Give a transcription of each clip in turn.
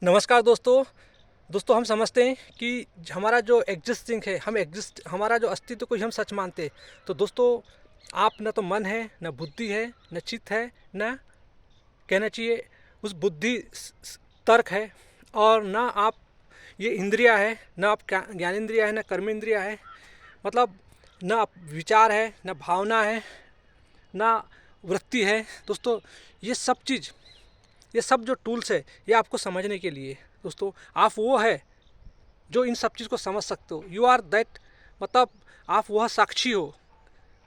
नमस्कार दोस्तों। हम समझते हैं कि हमारा जो एग्जिस्टिंग है, हमारा जो अस्तित्व को ही हम सच मानते हैं। तो दोस्तों, आप न तो मन है, न बुद्धि है, न चित्त है, न कहना चाहिए उस बुद्धि तर्क है, और न आप ये इंद्रिया है, न आप ज्ञानेंद्रिया है, न कर्मेंद्रिया है। मतलब न आप विचार है, न भावना है, न वृत्ति है। दोस्तों, ये सब चीज़, ये सब जो टूल्स है, ये आपको समझने के लिए। दोस्तों, आप वो है जो इन सब चीज़ को समझ सकते हो। यू आर दैट, मतलब आप वह साक्षी हो,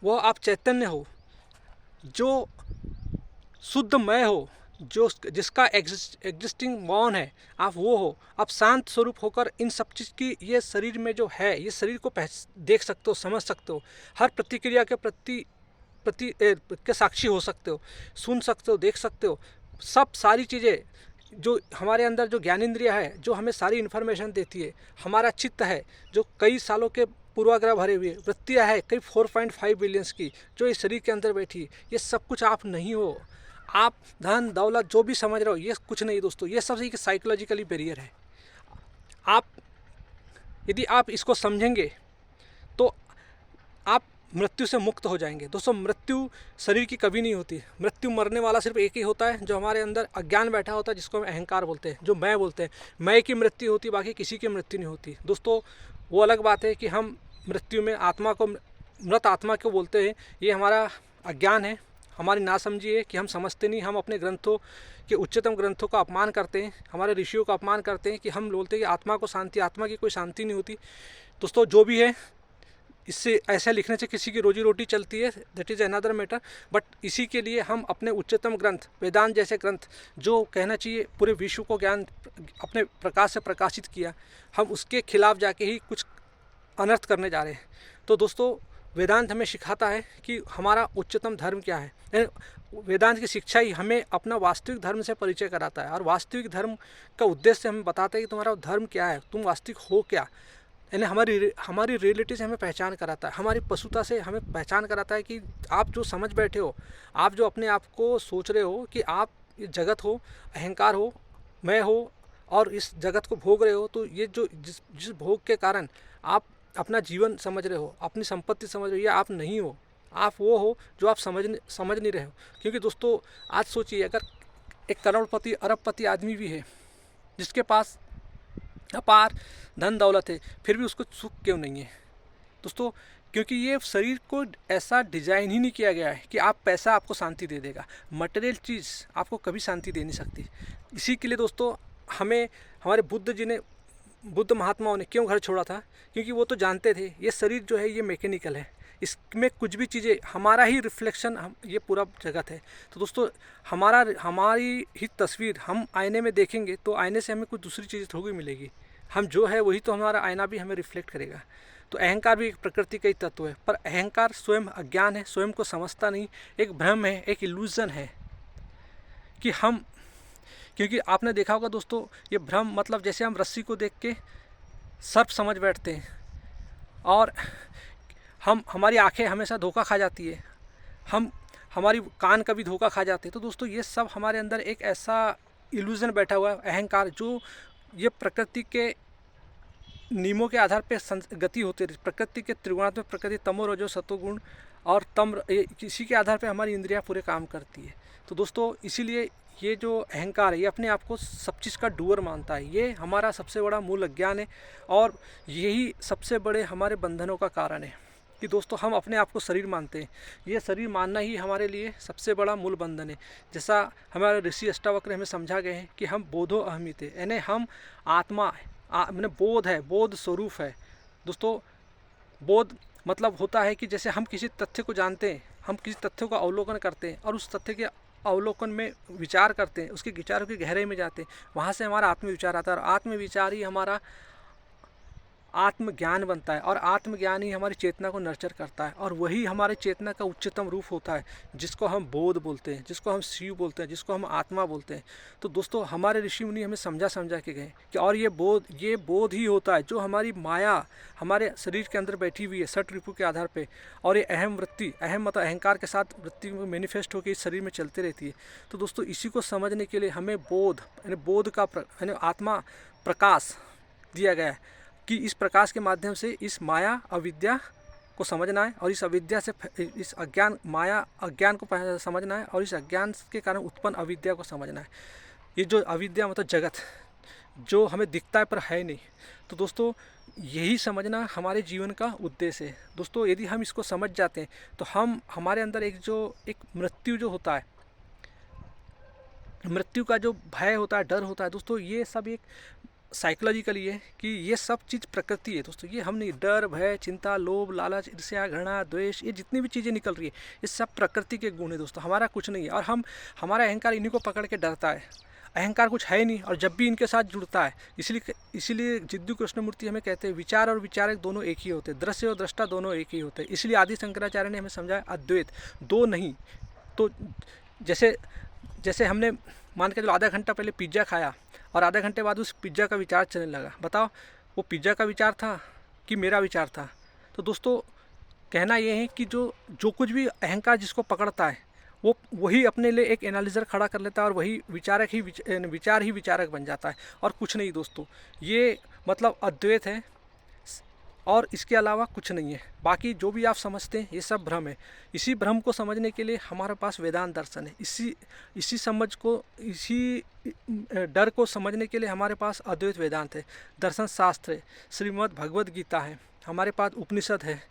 वह आप चैतन्य हो, जो शुद्ध मय हो, जो जिसका एग्जिस्टिंग मौन है, आप वो हो। आप शांत स्वरूप होकर इन सब चीज़ की, ये शरीर में जो है, ये शरीर को देख सकते हो, समझ सकते हो। हर प्रतिक्रिया के के साक्षी हो सकते हो, सुन सकते हो, देख सकते हो। सब सारी चीज़ें जो हमारे अंदर, जो ज्ञानेंद्रिया है, जो हमें सारी इन्फॉर्मेशन देती है। हमारा चित्त है जो कई सालों के पूर्वाग्रह भरे हुए, वृत्तियाँ है कई 4.5 बिलियंस की, जो इस शरीर के अंदर बैठी है। ये सब कुछ आप नहीं हो। आप धन दौलत जो भी समझ रहे हो, ये कुछ नहीं दोस्तों। ये सब एक साइकोलॉजिकली बैरियर है। आप, यदि आप इसको समझेंगे तो आप मृत्यु से मुक्त हो जाएंगे। दोस्तों, मृत्यु शरीर की कभी नहीं होती। मृत्यु मरने वाला सिर्फ एक ही होता है, जो हमारे अंदर अज्ञान बैठा होता है, जिसको हम अहंकार बोलते हैं, जो मैं बोलते हैं। मैं की मृत्यु होती, बाकी किसी की मृत्यु नहीं होती। दोस्तों, वो अलग बात है कि हम मृत्यु में आत्मा को, मृत आत्मा को बोलते हैं। ये हमारा अज्ञान है, हमारी नासमझी है कि हम समझते नहीं। हम अपने ग्रंथों के, उच्चतम ग्रंथों का अपमान करते हैं, हमारे ऋषियों का अपमान करते हैं, कि हम बोलते हैं कि आत्मा को शांति, आत्मा की कोई शांति नहीं होती। दोस्तों, जो भी है, इससे ऐसा लिखने से किसी की रोजी रोटी चलती है, that is another matter. But इसी के लिए हम अपने उच्चतम ग्रंथ, वेदांत जैसे ग्रंथ, जो कहना चाहिए पूरे विश्व को ज्ञान अपने प्रकाश से प्रकाशित किया, हम उसके खिलाफ जाके ही कुछ अनर्थ करने जा रहे हैं। तो दोस्तों, वेदांत हमें सिखाता है कि हमारा उच्चतम धर्म क्या है। वेदांत की शिक्षा ही हमें अपना वास्तविक धर्म से परिचय कराता है, और वास्तविक धर्म का उद्देश्य हमें बताता है कि तुम्हारा धर्म क्या है, तुम वास्तविक हो क्या। यानी हमारी रियलिटी से हमें पहचान कराता है, हमारी पशुता से हमें पहचान कराता है कि आप जो समझ बैठे हो, आप जो अपने आप को सोच रहे हो कि आप जगत हो, अहंकार हो, मैं हो, और इस जगत को भोग रहे हो, तो ये जो जिस भोग के कारण आप अपना जीवन समझ रहे हो, अपनी संपत्ति समझ रहे हो, ये आप नहीं हो। आप वो हो जो आप समझ नहीं रहे हो। क्योंकि दोस्तों, आज सोचिए, अगर एक करोड़पति, अरबपति आदमी भी है, जिसके पास अपार धन दौलत है, फिर भी उसको सुख क्यों नहीं है दोस्तों? क्योंकि ये शरीर को ऐसा डिजाइन ही नहीं किया गया है कि आप पैसा आपको शांति दे देगा। मटेरियल चीज़ आपको कभी शांति दे नहीं सकती। इसी के लिए दोस्तों, हमें हमारे बुद्ध महात्माओं ने क्यों घर छोड़ा था? क्योंकि वो तो जानते थे ये शरीर जो है, ये मैकेनिकल है, इसमें कुछ भी चीज़ें हमारा ही रिफ्लेक्शन, हम, ये पूरा जगत है। तो दोस्तों, हमारी ही तस्वीर हम आईने में देखेंगे, तो आईने से हमें कुछ दूसरी चीज़ थोड़ी मिलेगी। हम जो है वही तो, हमारा आईना भी हमें रिफ्लेक्ट करेगा। तो अहंकार भी एक प्रकृति का ही तत्व है, पर अहंकार स्वयं अज्ञान है, स्वयं को समझता नहीं, एक भ्रम है, एक इल्यूजन है कि हम, क्योंकि आपने देखा होगा दोस्तों, ये भ्रम मतलब जैसे हम रस्सी को देख के सर्प समझ बैठते हैं, और हमारी आंखें हमेशा धोखा खा जाती है, हमारी कान कभी धोखा खा जाते हैं। तो दोस्तों, ये सब हमारे अंदर एक ऐसा इल्यूजन बैठा हुआ है, अहंकार, जो ये प्रकृति के नियमों के आधार पे गति होती है। प्रकृति के त्रिगुणात्मक प्रकृति, तमो रजो सतोगुण और इसी के आधार पे हमारी इंद्रियां पूरे काम करती है। तो दोस्तों, इसीलिए ये जो अहंकार है, ये अपने आप को सब चीज़ का डूअर मानता है। ये हमारा सबसे बड़ा मूल अज्ञान है, और यही सबसे बड़े हमारे बंधनों का कारण है कि दोस्तों, हम अपने आप को शरीर मानते हैं। ये शरीर मानना ही हमारे लिए सबसे बड़ा मूल बंधन है। जैसा हमारे ऋषि अष्टावक्र हमें समझा गए हैं कि हम बोधो अहमिते, यानी हम आत्मा, मैंने बोध है, बोध स्वरूप है। दोस्तों, बोध मतलब होता है कि जैसे हम किसी तथ्य को जानते हैं, हम किसी तथ्य को अवलोकन करते हैं, और उस तथ्य के अवलोकन में विचार करते हैं, उसके विचारों की गहराई में जाते हैं, वहाँ से हमारा आत्मविचार आता है, और आत्मविचार ही हमारा आत्मज्ञान बनता है, और आत्मज्ञान ही हमारी चेतना को नर्चर करता है, और वही हमारी चेतना का उच्चतम रूप होता है, जिसको हम बोध बोलते हैं, जिसको हम शिव बोलते हैं, जिसको हम आत्मा बोलते हैं। तो दोस्तों हमारे ऋषि मुनि हमें समझा समझा के गए कि और ये बोध ही होता है जो हमारी माया हमारे शरीर के अंदर बैठी हुई है षट रिपु के आधार पे, और ये अहम वृत्ति, अहम मतलब अहंकार के साथ वृत्ति में मैनिफेस्ट होकर इस शरीर में चलती रहती है। तो दोस्तों इसी को समझने के लिए हमें बोध यानी बोध का यानी आत्मा प्रकाश दिया गया है कि इस प्रकाश के माध्यम से इस माया अविद्या को समझना है, और इस अविद्या से इस अज्ञान माया अज्ञान को समझना है, और इस अज्ञान के कारण उत्पन्न अविद्या को समझना है। ये जो अविद्या मतलब जगत जो हमें दिखता है पर है नहीं। तो दोस्तों यही समझना हमारे जीवन का उद्देश्य है। दोस्तों यदि हम इसको समझ जाते हैं तो हम हमारे अंदर एक मृत्यु जो होता है, मृत्यु का जो भय होता है, डर होता है, दोस्तों ये सब एक साइकोलॉजिकली है कि ये सब चीज़ प्रकृति है। दोस्तों ये हम नहीं, डर भय चिंता लोभ लालच ईर्ष्या घृणा द्वेष ये जितनी भी चीज़ें निकल रही है ये सब प्रकृति के गुण है दोस्तों, हमारा कुछ नहीं है। और हमारा अहंकार इन्हीं को पकड़ के डरता है। अहंकार कुछ है नहीं, और जब भी इनके साथ जुड़ता है इसीलिए जिद्दू कृष्णमूर्ति हमें कहते हैं विचार और विचारक दोनों एक ही होते हैं, दृश्य और दृष्टा दोनों एक ही होते हैं। इसलिए आदि शंकराचार्य ने हमें समझाया अद्वैत दो नहीं। तो जैसे हमने मान के चलो आधा घंटा पहले पिज्ज़ा खाया और आधे घंटे बाद उस पिज्ज़ा का विचार चलने लगा, बताओ वो पिज्ज़ा का विचार था कि मेरा विचार था। तो दोस्तों कहना ये है कि जो कुछ भी अहंकार जिसको पकड़ता है वो वही अपने लिए एक एनालिज़र खड़ा कर लेता है, और वही विचार ही विचारक बन जाता है, और कुछ नहीं दोस्तों। ये मतलब अद्वैत है और इसके अलावा कुछ नहीं है। बाकी जो भी आप समझते हैं ये सब भ्रम है। इसी भ्रम को समझने के लिए हमारे पास वेदांत दर्शन है। इसी डर को समझने के लिए हमारे पास अद्वैत वेदांत है, दर्शन शास्त्र है, श्रीमद् भगवद गीता है, हमारे पास उपनिषद है।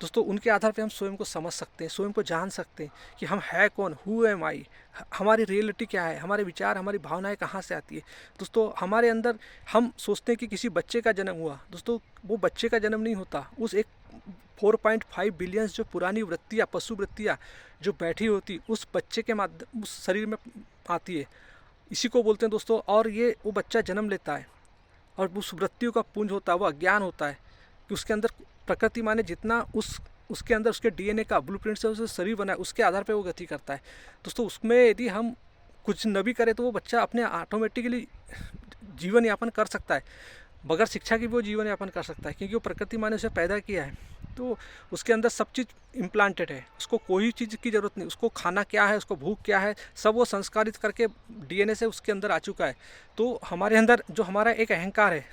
दोस्तों उनके आधार पे हम स्वयं को समझ सकते हैं, स्वयं को जान सकते हैं कि हम है कौन, हु एम आई, हमारी रियलिटी क्या है, हमारे विचार हमारी भावनाएं कहाँ से आती है। दोस्तों हमारे अंदर हम सोचते हैं कि किसी बच्चे का जन्म हुआ, दोस्तों वो बच्चे का जन्म नहीं होता, उस एक 4.5 बिलियन जो पुरानी वृत्तियाँ पशु वृत्तियाँ जो बैठी होती उस बच्चे के माध्यम उस शरीर में आती है, इसी को बोलते हैं दोस्तों। और ये वो बच्चा जन्म लेता है और उस वृत्तियों का पुंज होता है, वो अज्ञान होता है कि उसके अंदर प्रकृति माने जितना उसके अंदर उसके डीएनए का ब्लूप्रिंट से उसे शरीर बना है उसके आधार पे वो गति करता है। दोस्तों उसमें यदि हम कुछ न भी करें तो वो बच्चा अपने ऑटोमेटिकली जीवन यापन कर सकता है, बगैर शिक्षा के भी वो जीवन यापन कर सकता है, क्योंकि वो प्रकृति माने उसे पैदा किया है। तो उसके अंदर सब चीज़ इम्प्लांटेड है, उसको कोई चीज़ की ज़रूरत नहीं, उसको खाना क्या है, उसको भूख क्या है, सब वो संस्कारित करके डीएनए से उसके अंदर आ चुका है। तो हमारे अंदर जो हमारा एक अहंकार है,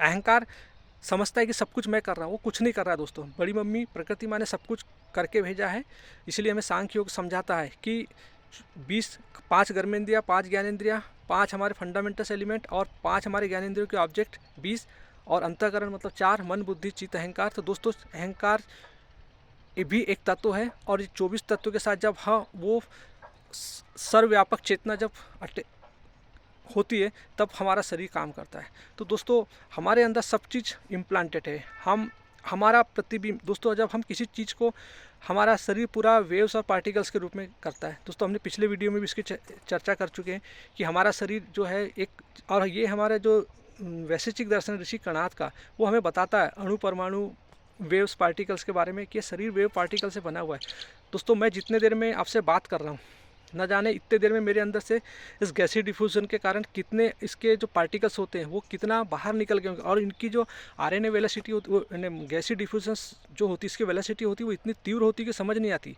अहंकार समझता है कि सब कुछ मैं कर रहा हूँ, वो कुछ नहीं कर रहा है दोस्तों। बड़ी मम्मी प्रकृति माँ ने सब कुछ करके भेजा है। इसलिए हमें सांख्य योग समझाता है कि 5 कर्मेंद्रियाँ, 5 ज्ञानेंद्रियाँ, 5 हमारे फंडामेंटल एलिमेंट और 5 हमारे ज्ञानेंद्रियों के ऑब्जेक्ट 20 और अंतःकरण मतलब 4 मन बुद्धि चित्त अहंकार। तो दोस्तों अहंकार ये भी एक तत्व है, और 24 तत्वों के साथ जब वो सर्वव्यापक चेतना जब होती है तब हमारा शरीर काम करता है। तो दोस्तों हमारे अंदर सब चीज़ इम्प्लांटेड है। हमारा प्रतिबिंब दोस्तों, जब हम किसी चीज़ को, हमारा शरीर पूरा वेव्स और पार्टिकल्स के रूप में करता है। दोस्तों हमने पिछले वीडियो में भी इसकी चर्चा कर चुके हैं कि हमारा शरीर जो है एक, और ये हमारे जो वैशेषिक दर्शन ऋषि कणाद का, वो हमें बताता है अणु परमाणु वेव्स पार्टिकल्स के बारे में कि शरीर वेव पार्टिकल से बना हुआ है। दोस्तों मैं जितने देर में आपसे बात कर रहा हूँ, न जाने इतने देर में मेरे अंदर से इस गैसी डिफ्यूजन के कारण कितने इसके जो पार्टिकल्स होते हैं वो कितना बाहर निकल गए होंगे, और इनकी जो आरएनए वेलोसिटी होती, वो गैसी डिफ्यूजन जो होती इसकी वेलोसिटी होती वो इतनी तीव्र होती कि समझ नहीं आती।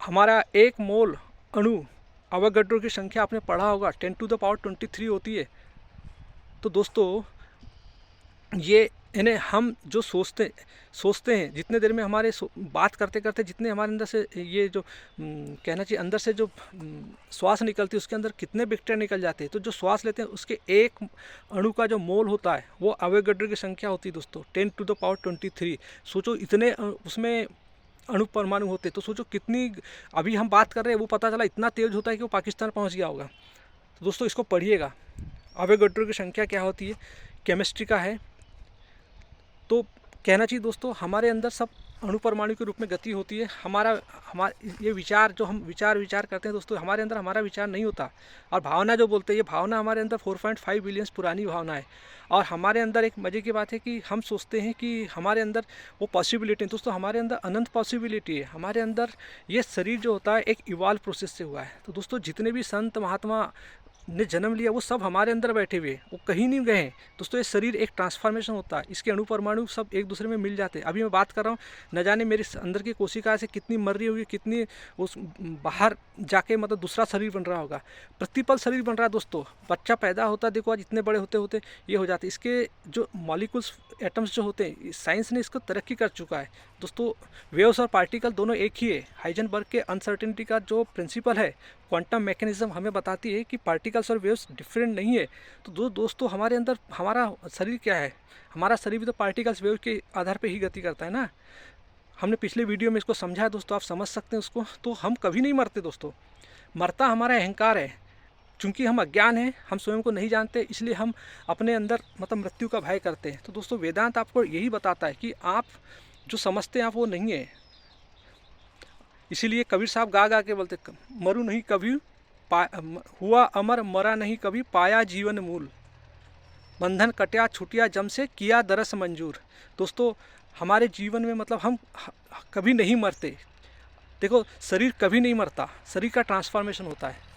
हमारा 1 मोल अणु अवोगाड्रो की संख्या आपने पढ़ा होगा 10⁻23 होती है। तो दोस्तों ये इन्हें हम जो सोचते हैं जितने देर में हमारे बात करते करते जितने हमारे अंदर से ये जो कहना चाहिए अंदर से जो श्वास निकलती है उसके अंदर कितने बैक्टीरिया निकल जाते हैं। तो जो श्वास लेते हैं उसके 1 अणु का जो मोल होता है वो अवोगाड्रो की संख्या होती है दोस्तों 10⁻23। सोचो इतने उसमें अणु परमाणु होते, तो सोचो कितनी अभी हम बात कर रहे हैं वो पता चला इतना तेज होता है कि वो पाकिस्तान पहुँच गया होगा। तो दोस्तों इसको पढ़िएगा, अवोगाड्रो की संख्या क्या होती है, केमिस्ट्री का है। तो कहना चाहिए दोस्तों हमारे अंदर सब अणुपरमाणु के रूप में गति होती है। हमारा ये विचार जो हम विचार करते हैं दोस्तों, हमारे अंदर हमारा विचार नहीं होता। और भावना जो बोलते हैं, ये भावना हमारे अंदर 4.5 बिलियन पुरानी भावना है। और हमारे अंदर एक मज़े की बात है कि हम सोचते हैं कि हमारे अंदर वो पॉसिबिलिटी है। दोस्तों हमारे अंदर अनंत पॉसिबिलिटी है। हमारे अंदर ये शरीर जो होता है एक इवॉल्व प्रोसेस से हुआ है। तो दोस्तों जितने भी संत महात्मा ने जन्म लिया वो सब हमारे अंदर बैठे हुए, वो कहीं नहीं गए हैं। दोस्तों ये शरीर एक ट्रांसफॉर्मेशन होता है, इसके अणु परमाणु सब एक दूसरे में मिल जाते हैं। अभी मैं बात कर रहा हूँ, न जाने मेरे अंदर की कोशिका से कितनी मर रही होगी, कितनी उस बाहर जाके मतलब दूसरा शरीर बन रहा होगा। प्रतिपल शरीर बन रहा है दोस्तों। बच्चा पैदा होता है, देखो आज इतने बड़े होते होते ये हो जाते। इसके जो मॉलिक्यूल्स एटम्स जो होते हैं, साइंस ने इसको तरक्की कर चुका है दोस्तों। वेव्स और पार्टिकल दोनों एक ही है। हाइजेनबर्ग के अनसर्टेनिटी का जो प्रिंसिपल है, क्वांटम मैकेनिज्म हमें बताती है कि पार्टिकल्स और वेव्स डिफरेंट नहीं है। तो दोस्तों हमारे अंदर हमारा शरीर क्या है, हमारा शरीर भी तो पार्टिकल्स वेव के आधार पे ही गति करता है ना। हमने पिछले वीडियो में इसको समझा है दोस्तों, आप समझ सकते हैं उसको। तो हम कभी नहीं मरते दोस्तों, मरता हमारा अहंकार है। चूँकि हम अज्ञान हैं, हम स्वयं को नहीं जानते, इसलिए हम अपने अंदर मतलब मृत्यु का भय करते हैं। तो दोस्तों वेदांत आपको यही बताता है कि आप जो समझते हैं आप वो नहीं है। इसीलिए कबीर साहब गा गा के बोलते, मरू नहीं कभी हुआ अमर, मरा नहीं कभी पाया जीवन मूल, बंधन कट्या छुटिया जम से किया दरस मंजूर। दोस्तों हमारे जीवन में मतलब हम कभी नहीं मरते। देखो शरीर कभी नहीं मरता, शरीर का ट्रांसफॉर्मेशन होता है।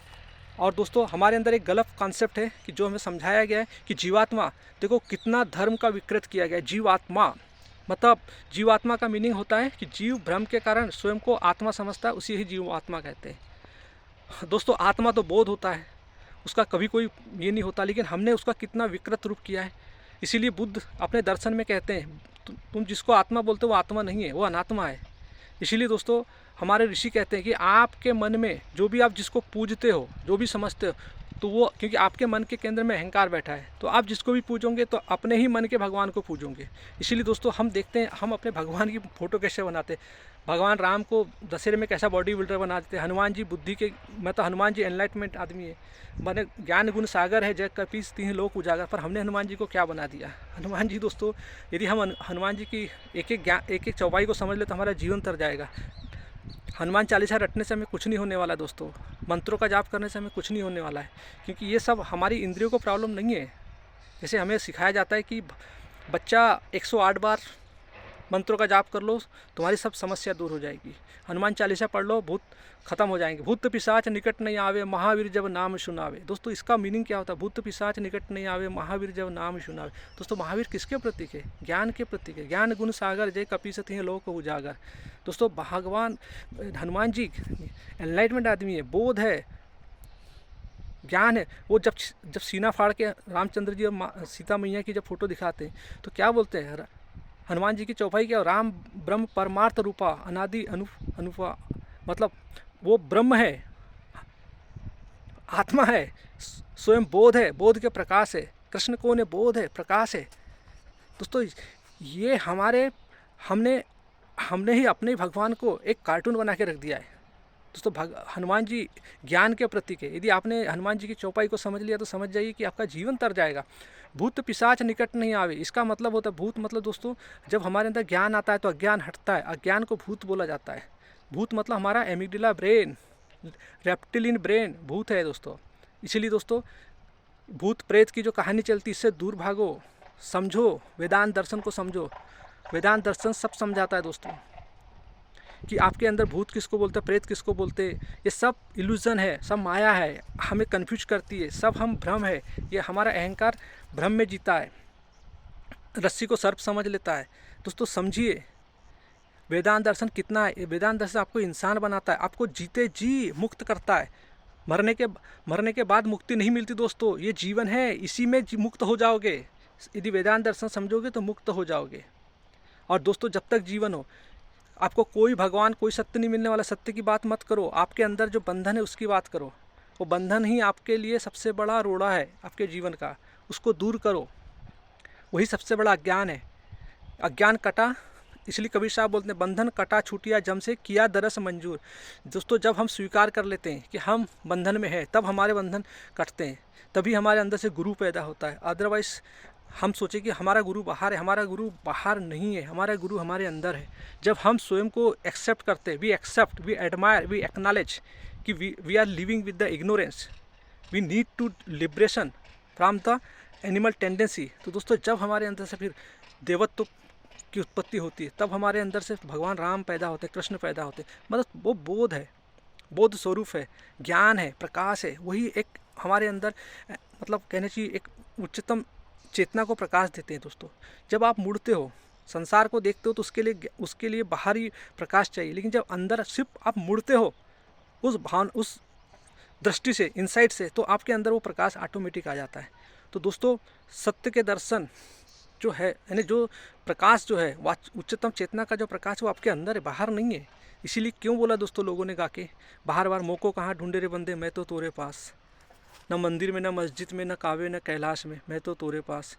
और दोस्तों हमारे अंदर एक गलत कॉन्सेप्ट है कि जो हमें समझाया गया है कि जीवात्मा, देखो कितना धर्म का विकृत किया गया है। जीवात्मा मतलब जीवात्मा का मीनिंग होता है कि जीव भ्रम के कारण स्वयं को आत्मा समझता है, उसी ही जीवात्मा कहते हैं। दोस्तों आत्मा तो बोध होता है, उसका कभी कोई ये नहीं होता, लेकिन हमने उसका कितना विकृत रूप किया है। इसीलिए बुद्ध अपने दर्शन में कहते हैं, तुम जिसको आत्मा बोलते हो वो आत्मा नहीं है, वो अनात्मा है। इसीलिए दोस्तों हमारे ऋषि कहते हैं कि आपके मन में जो भी आप जिसको पूजते हो, जो भी समझते हो, तो वो क्योंकि आपके मन के केंद्र में अहंकार बैठा है, तो आप जिसको भी पूजोगे तो अपने ही मन के भगवान को पूजोगे। इसीलिए दोस्तों हम देखते हैं हम अपने भगवान की फ़ोटो कैसे बनाते हैं। भगवान राम को दशहरे में कैसा बॉडी बिल्डर बना देते हैं। हनुमान जी बुद्धि के, मतलब हनुमान जी एनलाइटमेंट आदमी है, मैंने ज्ञान गुण सागर है, जग कपीस तीन लोक उजागर। पर हमने हनुमान जी को क्या बना दिया। हनुमान जी दोस्तों, यदि हम हनुमान जी की एक एक चौपाई को समझ ले तो हमारा जीवन तर जाएगा। हनुमान चालीसा रटने से हमें कुछ नहीं होने वाला दोस्तों, मंत्रों का जाप करने से हमें कुछ नहीं होने वाला है, क्योंकि ये सब हमारी इंद्रियों को प्रॉब्लम नहीं है। जैसे हमें सिखाया जाता है कि बच्चा 108 बार मंत्रों का जाप कर लो, तुम्हारी सब समस्या दूर हो जाएगी। हनुमान चालीसा पढ़ लो, भूत खत्म हो जाएंगे। भूत पिशाच निकट नहीं आवे, महावीर जब नाम सुनावे। दोस्तों इसका मीनिंग क्या होता है, भूत पिशाच निकट नहीं आवे, महावीर जब नाम सुनावे। दोस्तों महावीर किसके प्रतीक है, ज्ञान के प्रतीक है। ज्ञान गुण सागर जय कपीसत हैं लोक उजागर। दोस्तों भगवान हनुमान जी एनलाइटमेंट आदमी है, बोध है, ज्ञान है। वो जब सीना फाड़ के रामचंद्र जी और सीता मैया की जब फोटो दिखाते हैं तो क्या बोलते हैं, हनुमान जी की चौपाई क्या, राम ब्रह्म परमार्थ रूपा अनादि अनुपा, मतलब वो ब्रह्म है, आत्मा है, स्वयं बोध है, बोध के प्रकाश है। कृष्ण कौन है, बोध है, प्रकाश है। दोस्तों ये हमने ही अपने भगवान को एक कार्टून बना के रख दिया है। दोस्तों हनुमान जी ज्ञान के प्रतीक है। यदि आपने हनुमान जी की चौपाई को समझ लिया तो समझ जाइए कि आपका जीवन तर जाएगा। भूत पिशाच निकट नहीं आवे, इसका मतलब होता है, भूत मतलब दोस्तों जब हमारे अंदर ज्ञान आता है तो अज्ञान हटता है, अज्ञान को भूत बोला जाता है। भूत मतलब हमारा एमिगडाला ब्रेन, रेप्टिलियन ब्रेन भूत है दोस्तों। इसीलिए दोस्तों भूत प्रेत की जो कहानी चलती, इससे दूर भागो, समझो, वेदांत दर्शन को समझो। वेदांत दर्शन सब समझाता है दोस्तों कि आपके अंदर भूत किसको बोलते, प्रेत किसको बोलते, ये सब इल्यूजन है, सब माया है, हमें कन्फ्यूज करती है, सब हम भ्रम है। ये हमारा अहंकार भ्रम में जीता है, रस्सी को सर्प समझ लेता है। दोस्तों समझिए वेदांत दर्शन कितना है। वेदांत दर्शन आपको इंसान बनाता है, आपको जीते जी मुक्त करता है। मरने के बाद मुक्ति नहीं मिलती दोस्तों, ये जीवन है, इसी में मुक्त हो जाओगे। यदि वेदांत दर्शन समझोगे तो मुक्त हो जाओगे। और दोस्तों जब तक जीवन हो आपको कोई भगवान कोई सत्य नहीं मिलने वाला। सत्य की बात मत करो, आपके अंदर जो बंधन है उसकी बात करो। वो बंधन ही आपके लिए सबसे बड़ा रोड़ा है आपके जीवन का, उसको दूर करो, वही सबसे बड़ा अज्ञान है। अज्ञान कटा, इसलिए कबीर साहब बोलते हैं बंधन कटा छूटिया जम से किया दरस मंजूर। दोस्तों जब हम स्वीकार कर लेते हैं कि हम बंधन में हैं, तब हमारे बंधन कटते हैं, तभी हमारे अंदर से गुरु पैदा होता है। अदरवाइज हम सोचे कि हमारा गुरु बाहर है, हमारा गुरु बाहर नहीं है, हमारा गुरु हमारे अंदर है। जब हम स्वयं को एक्सेप्ट करते, we accept, we admire, we acknowledge कि we are living with the ignorance, we need to liberation from the animal tendency. तो दोस्तों जब हमारे अंदर से फिर देवत्व की उत्पत्ति होती है, तब हमारे अंदर से भगवान राम पैदा होते हैं, कृष्ण पैदा होते हैं। मतलब वो बोध है, बोध स्वरूप है, ज्ञान है, प्रकाश है, वही एक हमारे अंदर मतलब कहने चाहिए एक उच्चतम चेतना को प्रकाश देते हैं। दोस्तों जब आप मुड़ते हो, संसार को देखते हो, तो उसके लिए बाहरी प्रकाश चाहिए, लेकिन जब अंदर सिर्फ आप मुड़ते हो उस दृष्टि से, इनसाइट से, तो आपके अंदर वो प्रकाश ऑटोमेटिक आ जाता है। तो दोस्तों सत्य के दर्शन जो है, यानी जो प्रकाश जो है, उच्चतम चेतना का जो प्रकाश वो आपके अंदर है, बाहर नहीं है। इसीलिए क्यों बोला दोस्तों लोगों ने गा के, बाहर बार मोको कहाँ ढूंढे रे बंदे, मैं तो तोरे पास, न मंदिर में, न मस्जिद में, न कावे, न कैलाश में, मैं तो तोरे पास।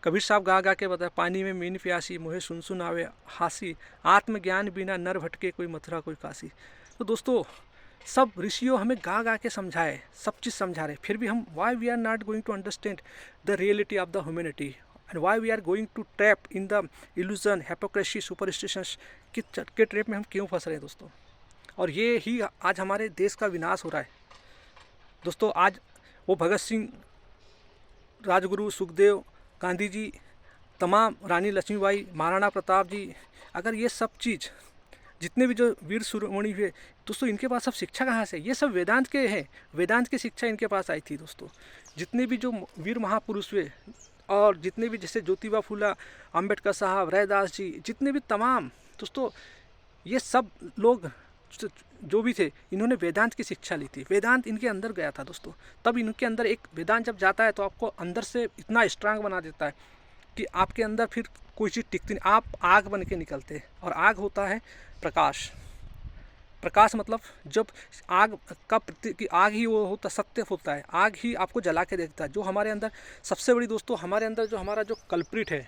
कबीर साहब गा गा के बताया, पानी में मीन प्यासी, मुहे सुन सुन आवे हासी, आत्मज्ञान बिना नर भटके, कोई मथुरा कोई काशी। तो दोस्तों सब ऋषियों हमें गा गा के समझाए, सब चीज़ समझा रहे, फिर भी हम why we are not going to understand the reality of the humanity and why we are going to trap in the illusion, hypocrisy, superstitions के ट्रैप में हम क्यों फंस रहे हैं दोस्तों। और ये ही आज हमारे देश का विनाश हो रहा है दोस्तों। आज वो भगत सिंह, राजगुरु, सुखदेव, गांधी जी, तमाम रानी लक्ष्मीबाई, महाराणा प्रताप जी, अगर ये सब चीज़ जितने भी जो वीर शिरोमणि हुए दोस्तों, इनके पास सब शिक्षा कहाँ से? ये सब वेदांत के हैं, वेदांत की शिक्षा इनके पास आई थी दोस्तों। जितने भी जो वीर महापुरुष हुए और जितने भी जैसे ज्योतिबा फूला, अंबेडकर साहब, रैदास जी, जितने भी तमाम दोस्तों, ये सब लोग जो भी थे, इन्होंने वेदांत की शिक्षा ली थी, वेदांत इनके अंदर गया था दोस्तों। तब इनके अंदर एक वेदांत जब जाता है तो आपको अंदर से इतना स्ट्रांग बना देता है कि आपके अंदर फिर कोई चीज़ टिकती नहीं, आप आग बन के निकलते हैं। और आग होता है प्रकाश। प्रकाश मतलब जब आग का कि आग ही वो होता, सत्य होता है, आग ही आपको जला के देखता है। जो हमारे अंदर सबसे बड़ी दोस्तों, हमारे अंदर जो हमारा जो कल्प्रिट है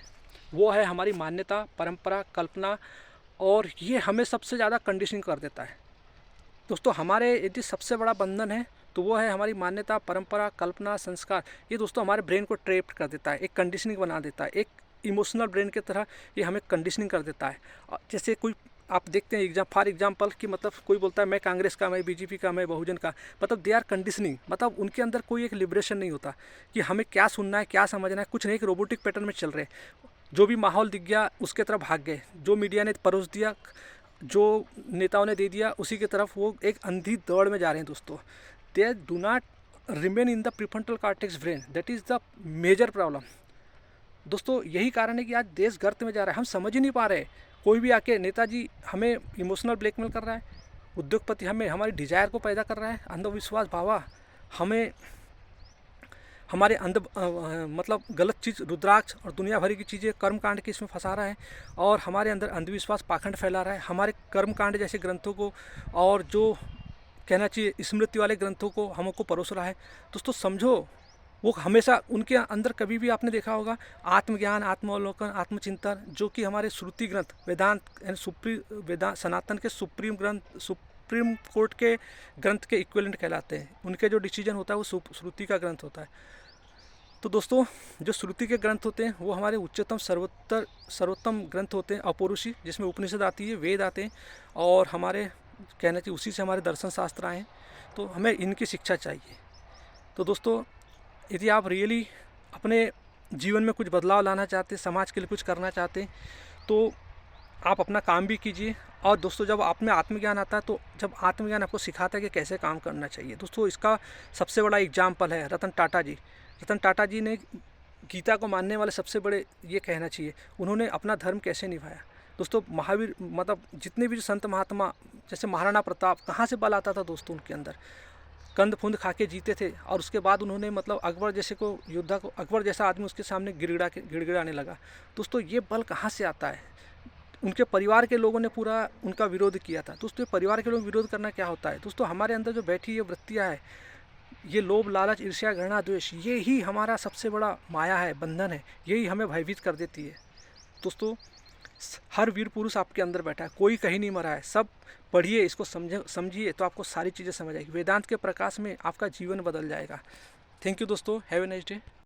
वो है हमारी मान्यता, परंपरा, कल्पना, और ये हमें सबसे ज़्यादा कंडीशनिंग कर देता है दोस्तों। हमारे यदि सबसे बड़ा बंधन है तो वो है हमारी मान्यता, परंपरा, कल्पना, संस्कार। ये दोस्तों हमारे ब्रेन को ट्रैप कर देता है, एक कंडीशनिंग बना देता है, एक इमोशनल ब्रेन की तरह ये हमें कंडीशनिंग कर देता है। जैसे कोई आप देखते हैं फॉर एग्जाम्पल कि मतलब कोई बोलता है मैं कांग्रेस का, मैं बीजेपी का, मैं बहुजन का, मतलब दे आर कंडीशनिंग, मतलब उनके अंदर कोई एक लिबरेशन नहीं होता कि हमें क्या सुनना है, क्या समझना है, कुछ नहीं, एक रोबोटिक पैटर्न में चल रहे। जो भी माहौल दिख गया उसके तरफ भाग गए, जो मीडिया ने परोस दिया, जो नेताओं ने दे दिया, उसी की तरफ वो एक अंधी दौड़ में जा रहे हैं दोस्तों। They do not remain in the prefrontal cortex brain, that is the major problem दोस्तों। यही कारण है कि आज देश गर्त में जा रहा है, हम समझ ही नहीं पा रहे। कोई भी आके नेताजी हमें इमोशनल ब्लैकमेल कर रहा है, उद्योगपति हमें हमारी डिजायर को पैदा कर रहा है, अंधविश्वास भावा हमें हमारे मतलब गलत चीज़, रुद्राक्ष और दुनिया भरी की चीज़ें, कर्मकांड की इसमें फंसा रहा है, और हमारे अंदर अंधविश्वास, पाखंड फैला रहा है। हमारे कर्मकांड जैसे ग्रंथों को और जो कहना चाहिए स्मृति वाले ग्रंथों को हमको परोस रहा है दोस्तों। समझो वो हमेशा उनके अंदर, कभी भी आपने देखा होगा आत्मज्ञान, आत्मावलोकन, आत्मचिंतन, जो कि हमारे श्रुति ग्रंथ, वेदांत वेदांत सनातन के सुप्रीम ग्रंथ, सुप्रीम कोर्ट के ग्रंथ के इक्विवेलेंट कहलाते हैं। उनके जो डिसीजन होता है वो श्रुति का ग्रंथ होता है। तो दोस्तों जो श्रुति के ग्रंथ होते हैं वो हमारे उच्चतम सर्वोत्तम ग्रंथ होते हैं, अपौरुषी, जिसमें उपनिषद आती है, वेद आते हैं, और हमारे कहना चाहिए उसी से हमारे दर्शन शास्त्र आए हैं। तो हमें इनकी शिक्षा चाहिए। तो दोस्तों यदि आप रियली अपने जीवन में कुछ बदलाव लाना चाहते, समाज के लिए कुछ करना चाहते, तो आप अपना काम भी कीजिए। और दोस्तों जब आप में आत्मज्ञान आता है, तो जब आत्मज्ञान आपको सिखाता है कि कैसे काम करना चाहिए दोस्तों, इसका सबसे बड़ा एग्जाम्पल है रतन टाटा जी। रतन टाटा जी ने गीता को मानने वाले सबसे बड़े, ये कहना चाहिए, उन्होंने अपना धर्म कैसे निभाया दोस्तों। महावीर, मतलब जितने भी संत महात्मा, जैसे महाराणा प्रताप, कहाँ से बल आता था दोस्तों उनके अंदर, कंद फुंद खा के जीते थे। और उसके बाद उन्होंने मतलब अकबर जैसे को योद्धा को, अकबर जैसा आदमी उसके सामने गिड़गिड़ाने लगा दोस्तों। ये बल कहाँ से आता है? उनके परिवार के लोगों ने पूरा उनका विरोध किया था दोस्तों। परिवार के लोग विरोध करना क्या होता है दोस्तों? हमारे अंदर जो बैठी ये वृत्तियाँ है, ये लोभ, लालच, ईर्ष्या, घृणा, द्वेष, ये ही हमारा सबसे बड़ा माया है, बंधन है, यही हमें भयभीत कर देती है दोस्तों। हर वीर पुरुष आपके अंदर बैठा है, कोई कहीं नहीं मरा है। सब पढ़िए, इसको समझिए, तो आपको सारी चीज़ें समझ आएगी। वेदांत के प्रकाश में आपका जीवन बदल जाएगा। थैंक यू दोस्तों, हैव ए नाइस डे।